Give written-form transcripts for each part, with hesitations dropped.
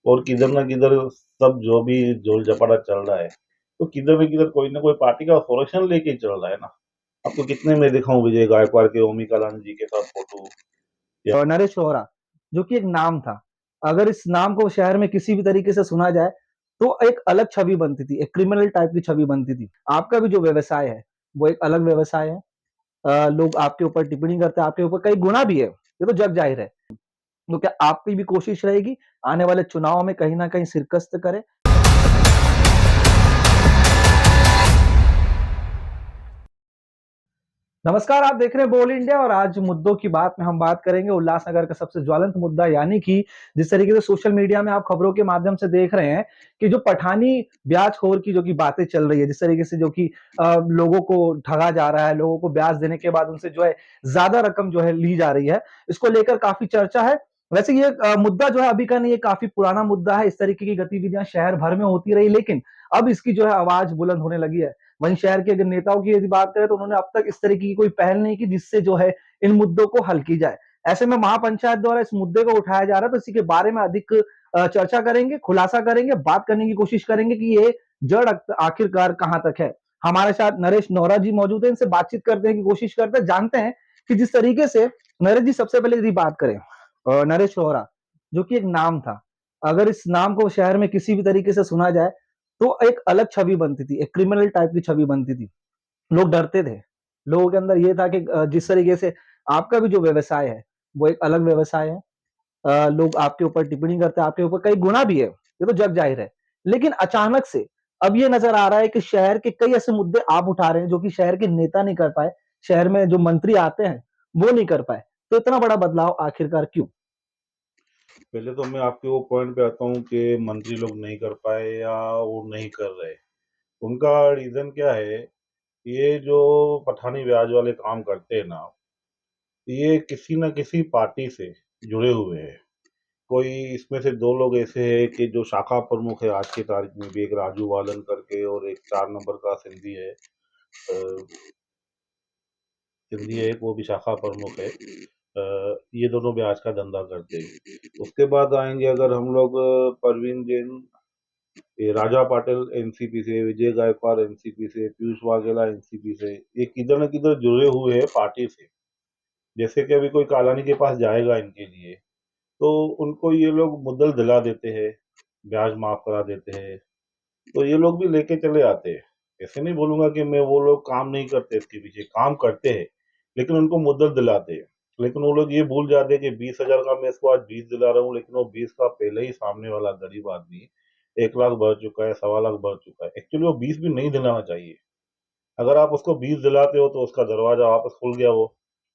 और किधर ना किधर सब जो भी जोल जपाड़ा चल रहा है, तो किधर ना किधर कोई ना कोई पार्टी का सॉल्यूशन लेके चल रहा है ना। आपको कितने में दिखाऊं विजय गायकवाड़ के ओमी कलान जी के साथ फोटो या नरेश वोहरा, जो कि एक नाम था। अगर इस नाम को शहर में किसी भी तरीके से सुना जाए तो एक अलग छवि बनती थी, एक क्रिमिनल टाइप की छवि बनती थी। आपका भी जो व्यवसाय है वो एक अलग व्यवसाय है। लोग आपके ऊपर टिप्पणी करते हैं, आपके ऊपर कई गुना भी है, ये तो जग जाहिर है। तो क्या आपकी भी कोशिश रहेगी आने वाले चुनाव में कहीं ना कहीं शिरकत करें? नमस्कार, आप देख रहे हैं बोल इंडिया और आज मुद्दों की बात में हम बात करेंगे उल्लासनगर का सबसे ज्वलंत मुद्दा, यानी कि जिस तरीके से सोशल मीडिया में आप खबरों के माध्यम से देख रहे हैं कि जो पठानी ब्याजखोर की जो कि बातें चल रही है, जिस तरीके से जो कि लोगों को ठगा जा रहा है, लोगों को ब्याज देने के बाद उनसे जो है ज्यादा रकम जो है ली जा रही है, इसको लेकर काफी चर्चा है। वैसे ये मुद्दा जो है अभी का नहीं, ये काफी पुराना मुद्दा है। इस तरीके की गतिविधियां शहर भर में होती रही, लेकिन अब इसकी जो है आवाज बुलंद होने लगी है। वहीं शहर के अगर नेताओं की यदि बात करें तो उन्होंने अब तक इस तरीके की कोई पहल नहीं की जिससे जो है इन मुद्दों को हल की जाए। ऐसे में महापंचायत द्वारा इस मुद्दे को उठाया जा रहा है, तो इसी के बारे में अधिक चर्चा करेंगे, खुलासा करेंगे, बात करने की कोशिश करेंगे कि ये जड़ आखिरकार कहां तक है। हमारे साथ नरेश नौरा जी मौजूद है, इनसे बातचीत करने की कोशिश करते हैं, जानते हैं कि जिस तरीके से नरेश जी, सबसे पहले यदि बात करें नरेश नौरा, जो कि एक नाम था। अगर इस नाम को शहर में किसी भी तरीके से सुना जाए तो एक अलग छवि बनती थी, एक क्रिमिनल टाइप की छवि बनती थी। लोग डरते थे। लोगों के अंदर ये था कि जिस तरीके से आपका भी जो व्यवसाय है वो एक अलग व्यवसाय है। लोग आपके ऊपर टिप्पणी करते हैं, आपके ऊपर कई गुना भी है, ये तो जग जाहिर है। लेकिन अचानक से अब ये नजर आ रहा है कि शहर के कई ऐसे मुद्दे आप उठा रहे हैं जो कि शहर के नेता नहीं कर पाए, शहर में जो मंत्री आते हैं वो नहीं कर पाए। तो इतना बड़ा बदलाव आखिरकार क्यों? पहले तो मैं आपके वो पॉइंट पे आता हूँ कि मंत्री लोग नहीं कर पाए या वो नहीं कर रहे। उनका रीजन क्या है? ये जो पठानी ब्याज वाले काम करते हैं ना, ये किसी न किसी पार्टी से जुड़े हुए हैं। कोई इसमें से दो लोग ऐसे हैं कि जो शाखा प्रमुख है आज की तारीख में भी, एक राजू वालन करके और एक 4 नंबर का सिंधी है। सिंधी है एक, वो भी शाखा प्रमुख है। ये दोनों ब्याज का धंधा करते हैं। उसके बाद आएंगे अगर हम लोग, परवीन जैन, ये राजा पाटिल एनसीपी से, विजय गायकवाड़ एनसीपी से, पीयूष वाघेला एनसीपी से, ये किधर न किधर जुड़े हुए हैं पार्टी से। जैसे कि अभी कोई कालानी के पास जाएगा इनके लिए, तो उनको ये लोग मुद्दल दिला देते हैं, ब्याज माफ करा देते हैं, तो ये लोग भी लेके चले आते हैं। ऐसे नहीं बोलूंगा कि मैं वो लोग काम नहीं करते, इसके पीछे काम करते हैं, लेकिन उनको मुद्दत दिलाते हैं। लेकिन वो लोग ये भूल जाते हैं कि 20,000 का मैं इसको आज 20 दिला रहा हूँ, लेकिन वो 20 का पहले ही सामने वाला गरीब आदमी 1 लाख भर चुका है, 1.25 लाख भर चुका है। एक्चुअली वो 20 भी नहीं दिलाना चाहिए। अगर आप उसको 20 दिलाते हो तो उसका दरवाजा वापस खुल गया, वो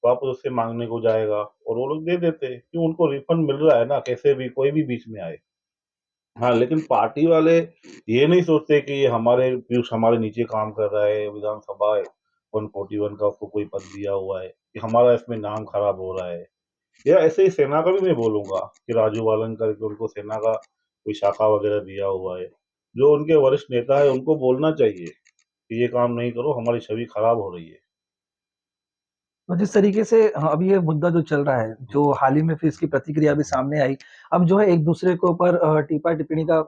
वापस उससे मांगने को जाएगा और वो लोग दे देते हैं, क्यों? उनको रिफंड मिल रहा है ना, कैसे भी कोई भी बीच में आए। हाँ, लेकिन पार्टी वाले ये नहीं सोचते कि ये हमारे पीयूष हमारे नीचे काम कर रहा है, विधानसभा 141 का उसको कोई पद दिया हुआ है, कि हमारा इसमें नाम खराब हो रहा है। या ऐसे ही सेना का भी मैं बोलूंगा कि राजू वालन करके उनको सेना का कोई शाखा वगैरह दिया हुआ है। जो उनके वरिष्ठ नेता है उनको बोलना चाहिए कि ये काम नहीं करो, हमारी छवि खराब हो रही है। तो जिस तरीके से हाँ, अभी ये मुद्दा जो चल रहा है, जो हाल ही में फिर इसकी प्रतिक्रिया भी सामने आई, अब जो है एक दूसरे के ऊपर टीपा टिप्पणी का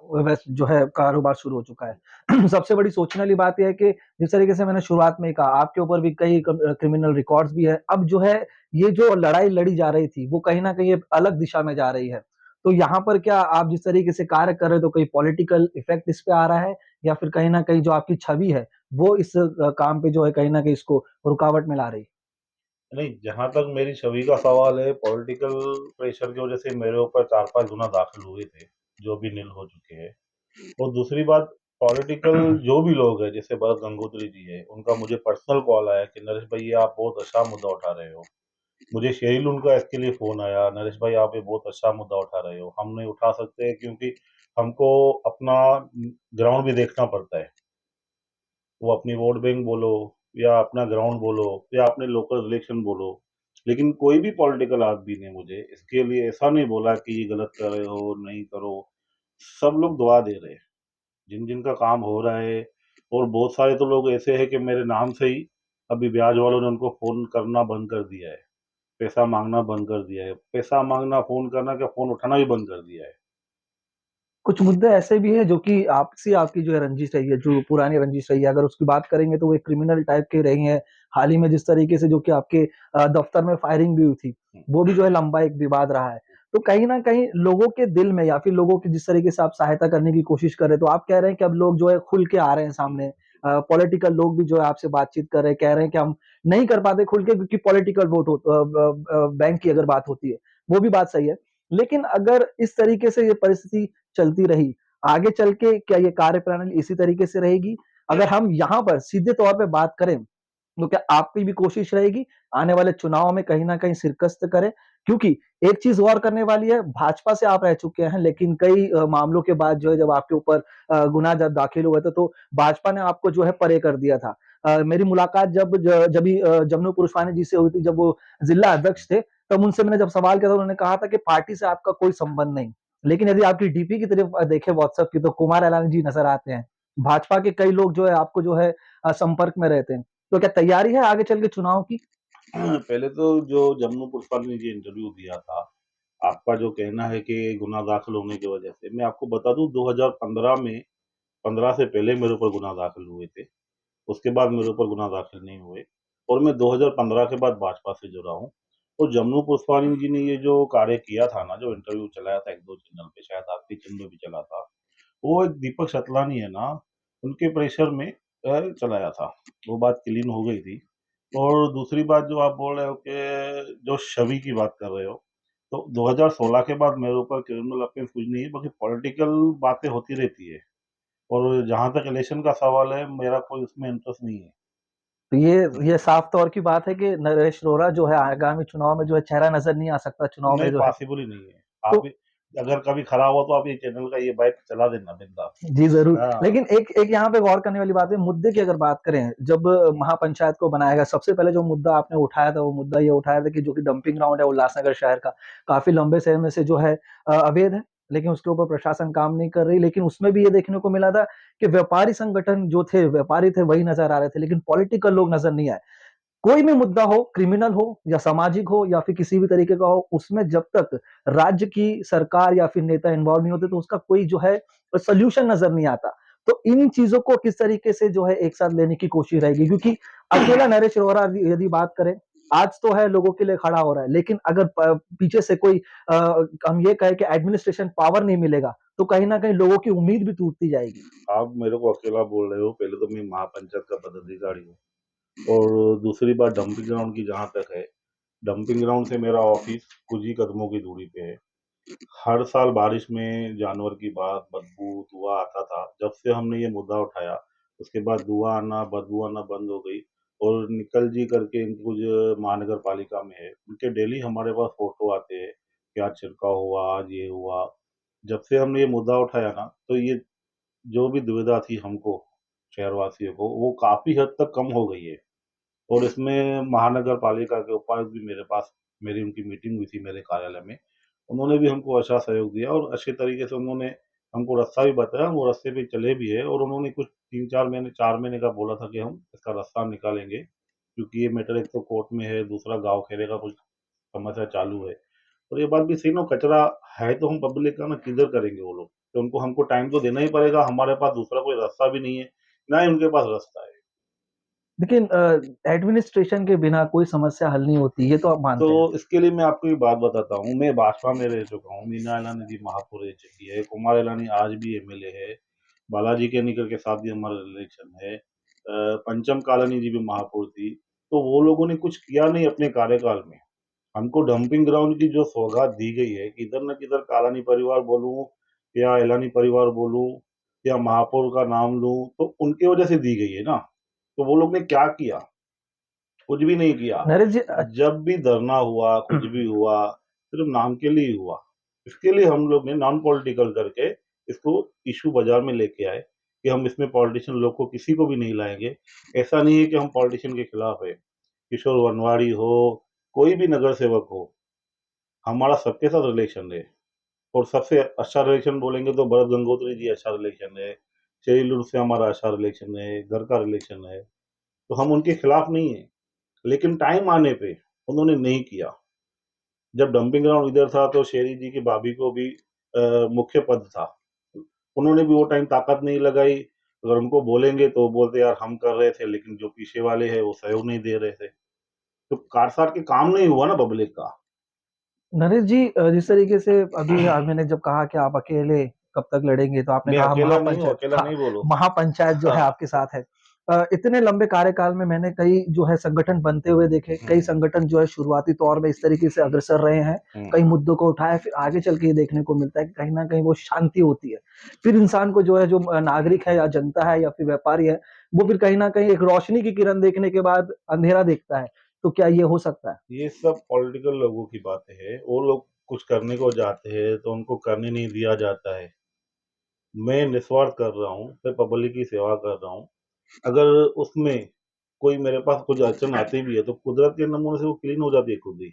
जो है कारोबार शुरू हो चुका है। सबसे बड़ी सोचने वाली बात यह है कि जिस तरीके से मैंने शुरुआत में ही कहा, आपके ऊपर भी कई क्रिमिनल रिकॉर्ड्स भी है। अब जो है ये जो लड़ाई लड़ी जा रही थी वो कहीं ना कहीं एक अलग दिशा में जा रही है। तो यहाँ पर क्या आप जिस तरीके से कार्य कर रहे हो तो कोई पॉलिटिकल इफेक्ट इस पे आ रहा है, या फिर कहीं ना कहीं जो आपकी छवि है वो इस काम पे जो है कहीं ना कहीं इसको रुकावट में ला रही है? नहीं, जहां तक मेरी छवि का सवाल है, पॉलिटिकल प्रेशर की वजह से मेरे ऊपर 4-5 गुना दाखिल हुए थे, जो भी नील हो चुके हैं। और दूसरी बात, पॉलिटिकल जो भी लोग हैं, जैसे भरत गंगोत्री जी है, उनका मुझे पर्सनल कॉल आया कि नरेश भाई ये आप बहुत अच्छा मुद्दा उठा रहे हो। मुझे शेरिल उनका इसके लिए फोन आया, नरेश भाई आप ये बहुत अच्छा मुद्दा उठा रहे हो, हम नहीं उठा सकते क्योंकि हमको अपना ग्राउंड भी देखना पड़ता है। वो अपनी वोट बैंक बोलो, या अपना ग्राउंड बोलो, या अपने लोकल इलेक्शन बोलो, लेकिन कोई भी पॉलिटिकल आदमी ने मुझे इसके लिए ऐसा नहीं बोला कि ये गलत कर रहे हो, नहीं करो। सब लोग दुआ दे रहे हैं, जिन जिन का काम हो रहा है। और बहुत सारे तो लोग ऐसे हैं कि मेरे नाम से ही अभी ब्याज वालों ने उनको फोन करना बंद कर दिया है, पैसा मांगना बंद कर दिया है, पैसा मांगना, फोन करना क्या, फोन उठाना भी बंद कर दिया है। कुछ मुद्दे ऐसे भी हैं जो कि आपसी आपकी जो है रंजिश रही है, जो पुरानी रंजिश रही है। अगर उसकी बात करेंगे तो वो एक क्रिमिनल टाइप के रही हैं। हाल ही में जिस तरीके से जो कि आपके दफ्तर में फायरिंग भी हुई थी, हुँ, वो भी जो है लंबा एक विवाद रहा है। तो कहीं न कहीं लोगों के दिल में या फिर लोगों की जिस तरीके से आप सहायता करने की कोशिश कर रहे हैं, तो आप कह रहे हैं कि अब लोग जो है खुल के आ रहे हैं हुँ, सामने। पॉलिटिकल लोग भी जो है आपसे बातचीत कर रहे हैं, कह रहे हैं कि हम नहीं कर पाते खुल के क्योंकि पॉलिटिकल वोट हो बैंक की अगर बात होती है, वो भी बात सही है। लेकिन अगर इस तरीके से ये परिस्थिति चलती रही, आगे चल के क्या ये कार्यप्रणाली इसी तरीके से रहेगी? अगर हम यहाँ पर सीधे तौर पे बात करें, तो क्या आपकी भी कोशिश रहेगी आने वाले चुनाव में कहीं न कहीं शिरकत करें? क्योंकि एक चीज़ और करने वाली है, भाजपा से आप रह चुके हैं, लेकिन कई मामलों के बाद जो है जब आपके ऊपर गुनाह जब दाखिल हुए थे, तो भाजपा ने आपको जो है परे कर दिया था। मेरी मुलाकात जब जमनू पुरुषवानी जी से हुई थी, जब वो जिला अध्यक्ष थे, तब उनसे मैंने जब सवाल किया था, उन्होंने कहा था कि पार्टी से आपका कोई संबंध नहीं। लेकिन यदि आपकी डीपी की तरफ देखें व्हाट्सएप की, तो कुमार अलानी जी नज़र आते हैं। भाजपा के कई लोग जो है आपको जो है संपर्क में रहते हैं। तो क्या तैयारी है आगे चल के चुनाव की? पहले तो जो जम्मू पुष्पाल ने जी इंटरव्यू दिया था, आपका जो कहना है कि गुनाह दाखिल होने की वजह से, मैं आपको बता दूँ 2015 में 15 से पहले मेरे ऊपर गुनाह दाखिल हुए थे। उसके बाद मेरे ऊपर गुनाह दाखिल नहीं हुए और मैं 2015 के बाद भाजपा से जुड़ा हूँ। और जम्मू पुष्पानी जी ने ये जो कार्य किया था ना, जो इंटरव्यू चलाया था 1-2 चैनल पे, शायद आपके चैनल में भी चला था, वो एक दीपक शतलानी है ना, उनके प्रेशर में चलाया था। वो बात क्लीन हो गई थी। और दूसरी बात जो आप बोल रहे हो कि जो छवि की बात कर रहे हो, तो 2016 के बाद मेरे ऊपर क्रिमिनल ऑफेंस कुछ नहीं है, बाकी पॉलिटिकल बातें होती रहती है और जहाँ तक इलेक्शन का सवाल है, मेरा कोई उसमें इंटरेस्ट नहीं है। तो ये साफ तौर की बात है कि नरेश अरोड़ा जो है आगामी चुनाव में जो है चेहरा नज़र नहीं आ सकता चुनाव में नहीं, जो है। पॉसिबल ही नहीं है। आप तो भी अगर कभी खराब हो तो आप ये चैनल का ये बाइक चला देना बिंदास। जी, ज़रूर। हाँ, लेकिन एक एक यहाँ पे गौर करने वाली बात है, मुद्दे की अगर बात करें, जब महापंचायत को बनाया गया, सबसे पहले जो मुद्दा आपने उठाया था, वो मुद्दा ये उठाया था कि जो कि डंपिंग ग्राउंड है उल्लासनगर शहर का, काफ़ी लंबे समय में से जो है अवैध है, लेकिन उसके ऊपर प्रशासन काम नहीं कर रही। लेकिन उसमें भी ये देखने को मिला था कि व्यापारी संगठन जो थे, व्यापारी थे, वही नज़र आ रहे थे, लेकिन पॉलिटिकल लोग नज़र नहीं आए। कोई भी मुद्दा हो, क्रिमिनल हो या सामाजिक हो या फिर किसी भी तरीके का हो, उसमें जब तक राज्य की सरकार या फिर नेता इन्वॉल्व नहीं होते, तो उसका कोई जो है सॉल्यूशन नज़र नहीं आता। तो इन चीज़ों को किस तरीके से जो है एक साथ लेने की कोशिश रहेगी? क्योंकि अकेला नरेश अरोड़ा यदि बात करें, आज तो है लोगों के लिए खड़ा हो रहा है, लेकिन अगर पीछे से कोई हम ये कहें कि एडमिनिस्ट्रेशन पावर नहीं मिलेगा, तो कहीं न कहीं लोगों की उम्मीद भी टूटती जाएगी। आप मेरे को अकेला बोल रहे हो, पहले तो मैं महापंचायत का पदाधिकारी हूँ और दूसरी बात डंपिंग ग्राउंड की जहाँ तक है, डंपिंग ग्राउंड से मेरा ऑफ़िस कुछ ही कदमों की दूरी पे है। हर साल बारिश में जानवर की बात, बदबू, धुआँ आता था। जब से हमने ये मुद्दा उठाया, उसके बाद धुआँ आना, बदबू आना बंद हो गई और निकल जी करके इनकी कुछ महानगर पालिका में है, उनके डेली हमारे पास फ़ोटो आते हैं कि आज छिड़काव हुआ, आज ये हुआ। जब से हमने ये मुद्दा उठाया ना, तो ये जो भी दुविधा थी हमको, शहरवासियों को, वो काफ़ी हद तक कम हो गई है। और इसमें महानगर पालिका के उपायुक्त भी मेरे पास मेरी उनकी मीटिंग हुई थी मेरे कार्यालय में। उन्होंने भी हमको अच्छा सहयोग दिया और अच्छे तरीके से उन्होंने हमको रास्ता भी बताया, वो रास्ते पे चले भी हैं और उन्होंने कुछ 3-4 महीने 4 महीने का बोला था कि हम इसका रास्ता निकालेंगे, क्योंकि ये मैटर एक तो कोर्ट में है, दूसरा गाँव खेड़े का कुछ समस्या चालू है। और ये बात भी सही ना, कचरा है तो हम पब्लिक का ना, किधर करेंगे वो लोग? तो उनको हमको टाइम तो देना ही पड़ेगा, हमारे पास दूसरा कोई रास्ता भी नहीं है, ना ही उनके पास रास्ता है। लेकिन एडमिनिस्ट्रेशन के बिना कोई समस्या हल नहीं होती, ये तो आप तो मानते हैं। इसके लिए मैं आपको एक बात बताता हूँ, मैं भाजपा में रह चुका हूँ, मीना इलानी जी महापौर रह चुकी है, कुमार इलानी आज भी एमएलए है, बालाजी केनिकर के साथ भी हमारा रिलेशन है, पंचम कालानी जी भी महापौर थी, तो वो लोगों ने कुछ किया नहीं अपने कार्यकाल में। हमको डंपिंग ग्राउंड की जो सौगात दी गई है, किधर न किधर कालानी परिवार बोलूँ या इलानी परिवार बोलूँ या महापौर का नाम लूँ, तो उनकी वजह से दी गई है ना। तो वो लोग ने क्या किया? कुछ भी नहीं किया। नरेश जी जब भी धरना हुआ, कुछ भी हुआ, सिर्फ़ नाम के लिए ही हुआ। इसके लिए हम लोग ने नॉन पॉलिटिकल करके इसको इश्यू बाज़ार में लेके आए कि हम इसमें पॉलिटिशियन लोग को किसी को भी नहीं लाएँगे। ऐसा नहीं है कि हम पॉलिटिशियन के खिलाफ है। किशोर वनवाड़ी हो, कोई भी नगर सेवक हो, हमारा सबके साथ रिलेशन है और सबसे अच्छा रिलेशन बोलेंगे तो भरत गंगोत्री जी अच्छा रिलेशन है, सेल्यूर से हमारा अच्छा रिलेशन है, घर का रिलेशन है, तो हम उनके खिलाफ नहीं हैं। लेकिन टाइम आने पे उन्होंने नहीं किया। जब डंपिंग ग्राउंड इधर था तो शेरी जी की भाभी को भी मुख्य पद था। उन्होंने भी वो टाइम ताकत नहीं लगाई। अगर उनको बोलेंगे तो बोलते यार हम कर रहे थे, लेकिन जो पीछे वाले हैं वो सहयोग नहीं दे रहे थे। तो कारसार के काम नहीं हुआ ना पब्लिक का। नरेश जी, जिस तरीके से अभी मैंने जब कहा कि आप अकेले कब तक लड़ेंगे, तो आपने मैं कहा अकेला नहीं हूँ, महापंचायत, अकेला हाँ, नहीं बोलो। महापंचायत जो है हाँ। आपके साथ है। इतने लंबे कार्यकाल में मैंने कई जो है संगठन बनते हुए देखे, कई संगठन जो है शुरुआती तौर में इस तरीके से अग्रसर रहे हैं, कई मुद्दों को उठाया, फिर आगे चल के ये देखने को मिलता है कि कहीं ना कहीं वो शांति होती है। फिर इंसान को जो है, जो नागरिक है या जनता है या फिर व्यापारी है, वो फिर कहीं ना कहीं एक रोशनी की किरण देखने के बाद अंधेरा देखता है। तो क्या ये हो सकता है? ये सब पॉलिटिकल लोगों की बातें हैं। वो लोग कुछ करने को जाते हैं तो उनको करने नहीं दिया जाता है। मैं निस्वार्थ कर रहा हूँ, मैं पब्लिक की सेवा कर रहा हूँ। अगर उसमें कोई मेरे पास कुछ अड़चन आती भी है तो कुदरत के नमूने से वो क्लीन हो जाती है खुद ही।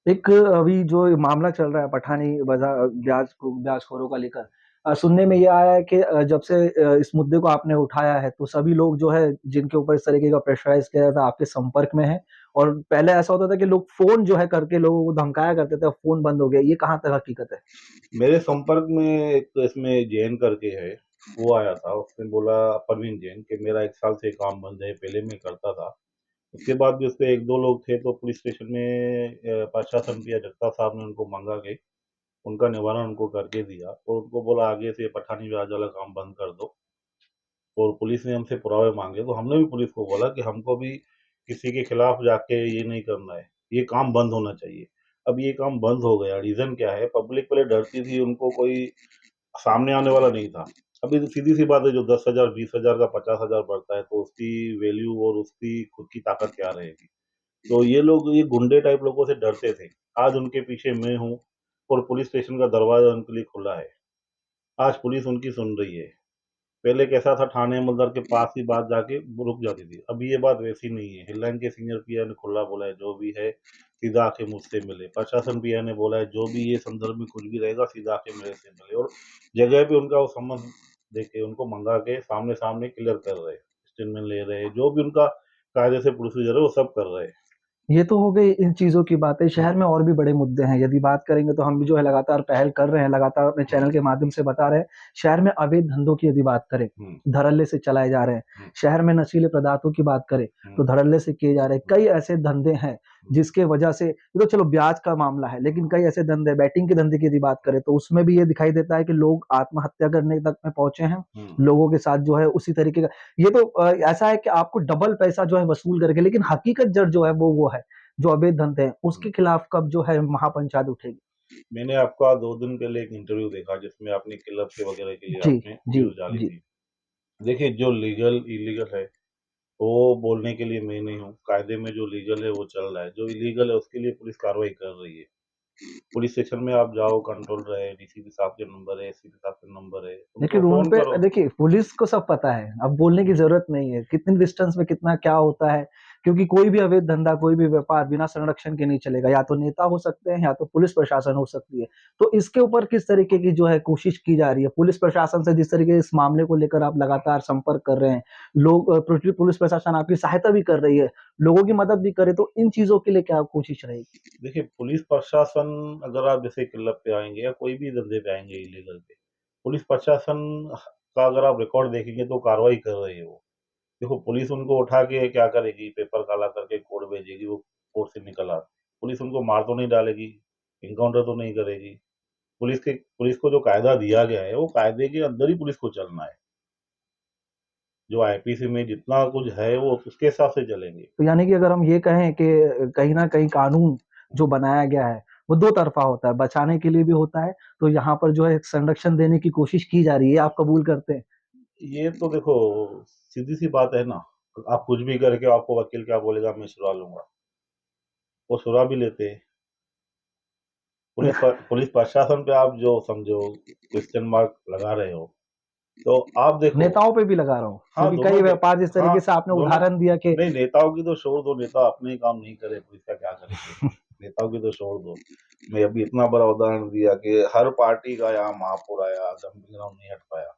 एक अभी जो मामला चल रहा है पठानी बाजार ब्याजखोरों का लेकर, सुनने में ये आया है कि जब से इस मुद्दे को आपने उठाया है, तो सभी लोग जो है जिनके ऊपर इस तरीके का प्रेशराइज किया जाता है आपके संपर्क में है। और पहले ऐसा होता था कि लोग फोन जो है करके लोगों को धमकाया करते थे, अब फोन बंद हो गया। ये कहाँ तक हकीकत है? मेरे संपर्क में एक तो इसमें जैन करके है, वो आया था। उसने बोला, परवीन जैन, कि मेरा 1 साल से काम बंद है, पहले मैं करता था। उसके बाद भी उसपे 1-2 लोग थे तो पुलिस स्टेशन में प्रशासन किया, जगताप साहब ने उनको मंगा के उनका निवारण उनको करके दिया और उनको बोला आगे से पठानी ब्याज वाला काम बंद कर दो। और पुलिस ने हमसे पुरावे मांगे तो हमने भी पुलिस को बोला कि हमको भी किसी के खिलाफ जाके ये नहीं करना है, ये काम बंद होना चाहिए। अब ये काम बंद हो गया, रीजन क्या है? पब्लिक पहले डरती थी, उनको कोई सामने आने वाला नहीं था। अभी तो सीधी सी बात है, जो 10,000 20,000 का 50,000 बढ़ता है तो उसकी वैल्यू और उसकी खुद की ताकत क्या रहेगी? तो ये लोग, ये गुंडे टाइप लोगों से डरते थे। आज उनके पीछे मैं हूँ और पुलिस स्टेशन का दरवाजा उनके लिए खुला है। आज पुलिस उनकी सुन रही है। पहले कैसा था, थाने हवलदार के पास ही बात जाके वो रुक जाती थी। अभी ये बात वैसी नहीं है। हिललाइन के सीनियर पीआई ने खुला बोला है, जो भी है सीधा आके मुझसे मिले। प्रशासन पीआई ने बोला है, जो भी ये संदर्भ में कुछ भी रहेगा सीधा आके मेरे से मिले। और जगह पे उनका वो संबंध देके उनको मंगा के सामने सामने क्लियर कर रहे हैं, स्टेटमेंट ले रहे हैं, जो भी उनका कायदे से प्रोसीजर है वो सब कर रहे हैं। ये तो हो गई इन चीज़ों की बातें। शहर में और भी बड़े मुद्दे हैं, यदि बात करेंगे तो हम भी जो है लगातार पहल कर रहे हैं, लगातार अपने चैनल के माध्यम से बता रहे हैं। शहर में अवैध धंधों की यदि बात करें, हम्म। धड़ल्ले से चलाए जा रहे हैं। शहर में नशीले पदार्थों की बात करें, तो धड़ल्ले से किए जा रहे हैं। कई ऐसे धंधे हैं जिसके वजह से, ये तो चलो ब्याज का मामला है, लेकिन कई ऐसे धंधे, बैटिंग के धंधे की यदि बात करें, तो उसमें भी ये दिखाई देता है कि लोग आत्महत्या करने तक में पहुंचे हैं। लोगों के साथ जो है उसी तरीके का, ये तो ऐसा है कि आपको डबल पैसा जो है वसूल करके, लेकिन हकीकत जड़ जो है वो है जो अवैध धंधे हैं, उसके खिलाफ कब जो है महापंचायत उठेगी? मैंने आपका 2 दिन पहले एक इंटरव्यू देखा जिसमें आपने क्लब के वगैरह के लिए जी, आपने जी, न्यूज डाली जी। थी। देखिए, जो लीगल इलीगल है वो बोलने के लिए मैं नहीं हूँ। कायदे में जो लीगल है वो चल रहा है, जो इलीगल है उसके लिए पुलिस कार्रवाई कर रही है। पुलिस स्टेशन में आप जाओ, कंट्रोल रहे, डीसीपी साहब के नंबर है, एसपी साहब के नंबर है, देखिए उनको रूम फोन पे करो। देखिए पुलिस को सब पता है, अब बोलने की जरूरत नहीं है कितनी डिस्टेंस में कितना क्या होता है, क्योंकि कोई भी अवैध धंधा, कोई भी व्यापार बिना संरक्षण के नहीं चलेगा। या तो नेता हो सकते हैं या तो पुलिस प्रशासन हो सकती है। तो इसके ऊपर किस तरीके की जो है कोशिश की जा रही है पुलिस प्रशासन से? जिस तरीके से इस मामले को लेकर आप लगातार संपर्क कर रहे हैं, लोग पुलिस प्रशासन आपकी सहायता भी कर रही है, लोगों की मदद भी करे, तो इन चीजों के लिए क्या कोशिश रहेगी? देखिए, पुलिस प्रशासन, अगर आप जैसे क्लब पे आएंगे या कोई भी धंधे पे आएंगे इलीगल पे, पुलिस प्रशासन का अगर आप रिकॉर्ड देखेंगे तो कार्रवाई कर रही है वो। देखो, पुलिस उनको उठा के क्या करेगी, पेपर काला करके कोर्ट भेजेगी, वो कोर्ट से निकल आते। पुलिस उनको मार तो नहीं डालेगी, इनकाउंटर तो नहीं करेगी। पुलिस को जो कायदा दिया गया है वो कायदे के अंदर ही पुलिस को चलना है। जो आईपीसी में जितना कुछ है वो उसके हिसाब से चलेंगे। तो यानी कि अगर हम ये कहें कि कहीं न कहीं कानून जो बनाया गया है, वो दो तरफ़ा होता है, बचाने के लिए भी होता है, तो यहाँ पर जो है संरक्षण देने की कोशिश की जा रही है, आप कबूल करते हैं? ये तो देखो, सीधी सी बात है ना। आप कुछ भी करके आपको वकील क्या बोलेगा, मैं छुड़ा लूंगा। वो छुड़ा भी लेते हैं। पुलिस प्रशासन पे आप जो समझो क्वेश्चन मार्क लगा रहे हो, तो आप देखो। नेताओं पे भी लगा रहा हूँ, हाँ, क्योंकि दोनों कई पे। व्यापार जिस हाँ, तरीके से आपने दोनों। उदाहरण दिया कि नहीं, नेताओं की तो छोड़ दो, नेता अपने ही काम नहीं करे, पुलिस का क्या करेंगे? नेताओं की तो छोड़ दो। मैं अभी इतना बड़ा उदाहरण दिया कि हर पार्टी का यहाँ महापौर आया, डंपिंग ग्राउंड नहीं हट पाया।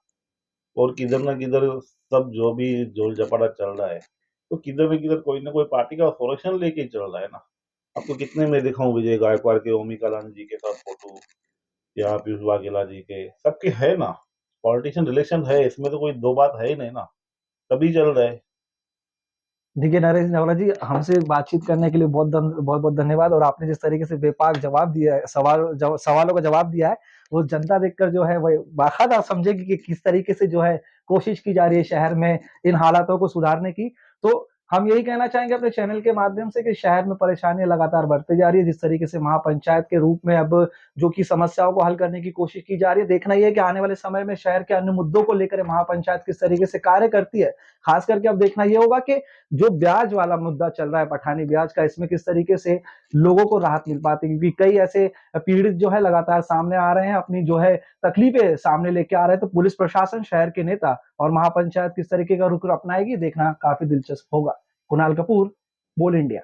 और किधर ना किधर सब जो भी जोल जपाड़ा चल रहा है, तो किधर न किधर कोई ना कोई पार्टी का संरक्षण लेके चल रहा है ना। आपको कितने में दिखाऊं, विजय गायकवाड़ के, ओमी कालान जी के साथ फोटो, या पीयूष वाघेला जी के, सबके है ना। पॉलिटिशियन रिलेशन है, इसमें तो कोई दो बात है ही नहीं ना, तभी चल रहा है। देखिए नरेश नवला जी, हमसे बातचीत करने के लिए बहुत-बहुत धन्यवाद। और आपने जिस तरीके से बेपाक जवाब दिया है, सवालों का जवाब दिया है, वो जनता देखकर जो है वही बाकायदा समझेगी कि किस तरीके से जो है कोशिश की जा रही है शहर में इन हालातों को सुधारने की। तो हम यही कहना चाहेंगे अपने चैनल के माध्यम से कि शहर में परेशानियाँ लगातार बढ़ती जा रही है, जिस तरीके से महापंचायत के रूप में अब जो कि समस्याओं को हल करने की कोशिश की जा रही है। देखना ये है कि आने वाले समय में शहर के अन्य मुद्दों को लेकर ये महापंचायत किस तरीके से कार्य करती है। खास करके अब देखना ये होगा कि जो ब्याज वाला मुद्दा चल रहा है पठानी ब्याज का, इसमें किस तरीके से लोगों को राहत मिल पाती है, क्योंकि कई ऐसे पीड़ित जो है लगातार सामने आ रहे हैं, अपनी जो है तकलीफें सामने लेके आ रहे हैं। तो पुलिस प्रशासन, शहर के नेता और महापंचायत किस तरीके का रुख अपनाएगी, देखना काफी दिलचस्प होगा। कुणाल कपूर, बोल इंडिया।